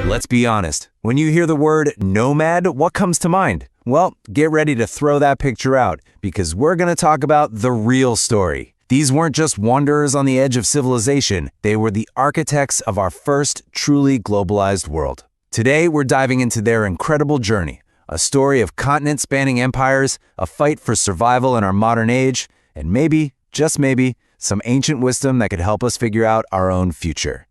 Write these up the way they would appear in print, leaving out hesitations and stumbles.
Let's be honest, when you hear the word nomad, what comes to mind? Well, get ready to throw that picture out, because we're going to talk about the real story. These weren't just wanderers on the edge of civilization, they were the architects of our first truly globalized world. Today, we're diving into their incredible journey, a story of continent-spanning empires, a fight for survival in our modern age, and maybe, just maybe, some ancient wisdom that could help us figure out our own future.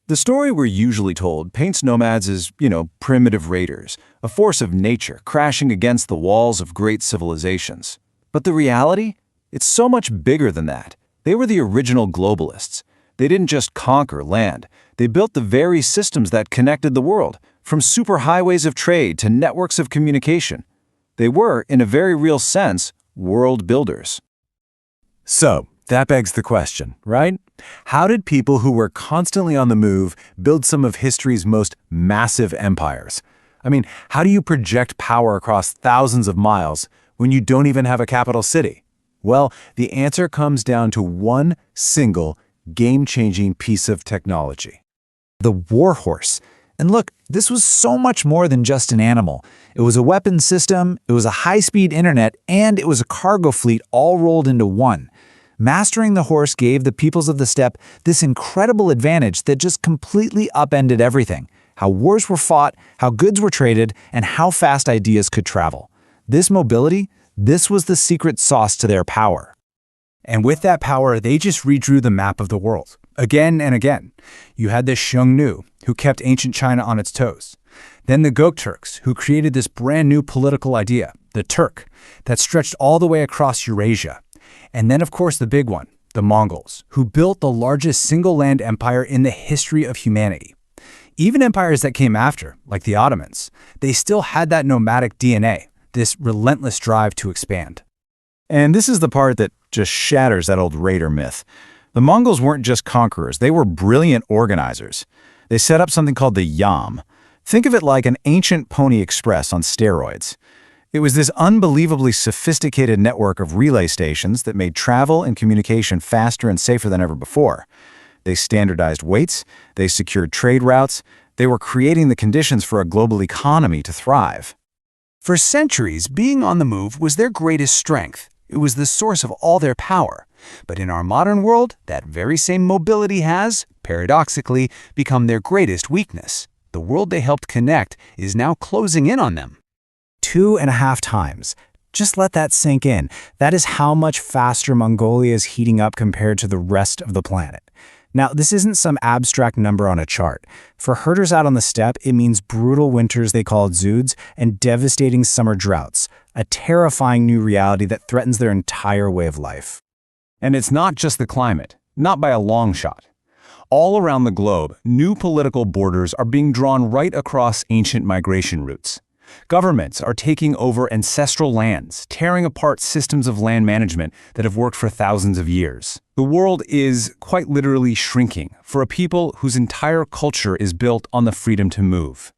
The story we're usually told paints nomads as, primitive raiders, a force of nature crashing against the walls of great civilizations. But the reality? It's so much bigger than that. They were the original globalists. They didn't just conquer land. They built the very systems that connected the world, from superhighways of trade to networks of communication. They were, in a very real sense, world builders. So, that begs the question, right? How did people who were constantly on the move build some of history's most massive empires? I mean, how do you project power across thousands of miles when you don't even have a capital city? Well, the answer comes down to one single, game-changing piece of technology. The warhorse. And look, this was so much more than just an animal. It was a weapons system, it was a high-speed internet, and it was a cargo fleet all rolled into one. Mastering the horse gave the peoples of the steppe this incredible advantage that just completely upended everything. How wars were fought, how goods were traded, and how fast ideas could travel. This mobility, this was the secret sauce to their power. And with that power, they just redrew the map of the world, again and again. You had the Xiongnu, who kept ancient China on its toes. Then the Gokturks, who created this brand new political idea, the Turk, that stretched all the way across Eurasia. And then, of course, the big one, the Mongols, who built the largest single-land empire in the history of humanity. Even empires that came after, like the Ottomans, they still had that nomadic DNA, this relentless drive to expand. And this is the part that just shatters that old raider myth. The Mongols weren't just conquerors, they were brilliant organizers. They set up something called the Yam. Think of it like an ancient Pony Express on steroids. It was this unbelievably sophisticated network of relay stations that made travel and communication faster and safer than ever before. They standardized weights, they secured trade routes, they were creating the conditions for a global economy to thrive. For centuries, being on the move was their greatest strength. It was the source of all their power. But in our modern world, that very same mobility has, paradoxically, become their greatest weakness. The world they helped connect is now closing in on them. 2.5 times. Just let that sink in. That is how much faster Mongolia is heating up compared to the rest of the planet. Now, this isn't some abstract number on a chart. For herders out on the steppe, it means brutal winters they call zuds and devastating summer droughts, a terrifying new reality that threatens their entire way of life. And it's not just the climate, not by a long shot. All around the globe, new political borders are being drawn right across ancient migration routes. Governments are taking over ancestral lands, tearing apart systems of land management that have worked for thousands of years. The world is quite literally shrinking for a people whose entire culture is built on the freedom to move.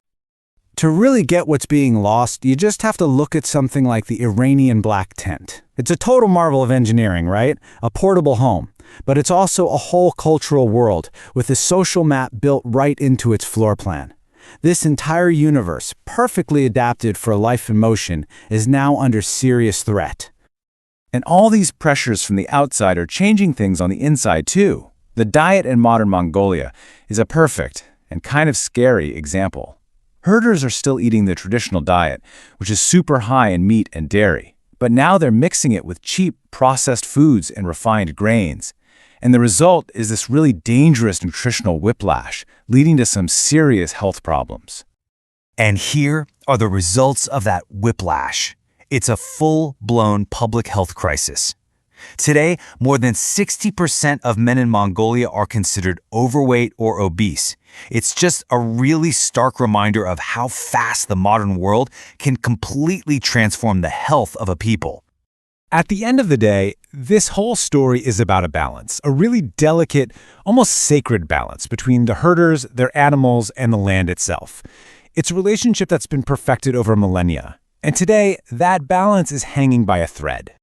To really get what's being lost, you just have to look at something like the Iranian black tent. It's a total marvel of engineering, right? A portable home. But it's also a whole cultural world with a social map built right into its floor plan. This entire universe, perfectly adapted for life and motion, is now under serious threat. And all these pressures from the outside are changing things on the inside too. The diet in modern Mongolia is a perfect and kind of scary example. Herders are still eating the traditional diet, which is super high in meat and dairy, but now they're mixing it with cheap, processed foods and refined grains. And the result is this really dangerous nutritional whiplash, leading to some serious health problems. And here are the results of that whiplash. It's a full-blown public health crisis. Today, more than 60% of men in Mongolia are considered overweight or obese. It's just a really stark reminder of how fast the modern world can completely transform the health of a people. At the end of the day, this whole story is about a balance, a really delicate, almost sacred balance between the herders, their animals, and the land itself. It's a relationship that's been perfected over millennia, and today, that balance is hanging by a thread.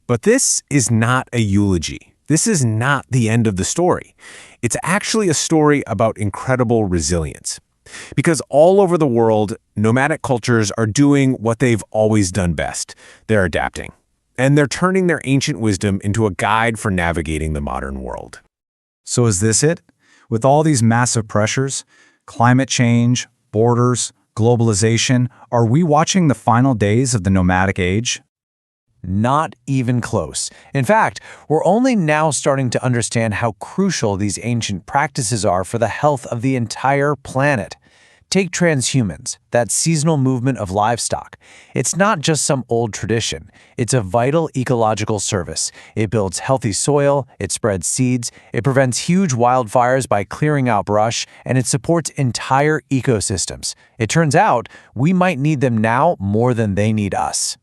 But this is not a eulogy. This is not the end of the story. It's actually a story about incredible resilience. Because all over the world, nomadic cultures are doing what they've always done best. They're adapting. And they're turning their ancient wisdom into a guide for navigating the modern world. So is this it? With all these massive pressures, climate change, borders, globalization, are we watching the final days of the nomadic age? Not even close. In fact, we're only now starting to understand how crucial these ancient practices are for the health of the entire planet. Take transhumans, that seasonal movement of livestock. It's not just some old tradition. It's a vital ecological service. It builds healthy soil, it spreads seeds, it prevents huge wildfires by clearing out brush, and it supports entire ecosystems. It turns out we might need them now more than they need us.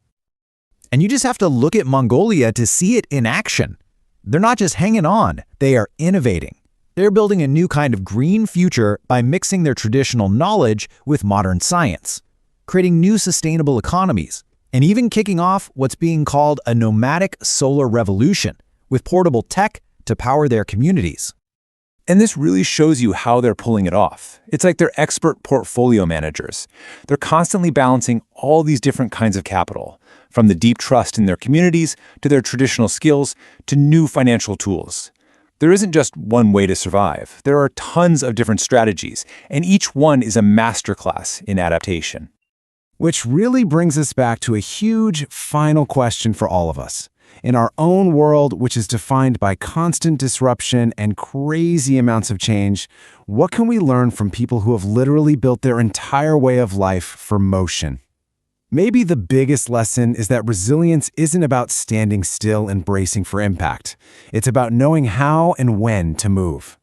And you just have to look at Mongolia to see it in action. They're not just hanging on, they are innovating. They're building a new kind of green future by mixing their traditional knowledge with modern science, creating new sustainable economies, and even kicking off what's being called a nomadic solar revolution, with portable tech to power their communities. And this really shows you how they're pulling it off. It's like they're expert portfolio managers. They're constantly balancing all these different kinds of capital, from the deep trust in their communities to their traditional skills to new financial tools. There isn't just one way to survive. There are tons of different strategies, and each one is a masterclass in adaptation. Which really brings us back to a huge final question for all of us. In our own world, which is defined by constant disruption and crazy amounts of change, what can we learn from people who have literally built their entire way of life for motion? Maybe the biggest lesson is that resilience isn't about standing still and bracing for impact. It's about knowing how and when to move.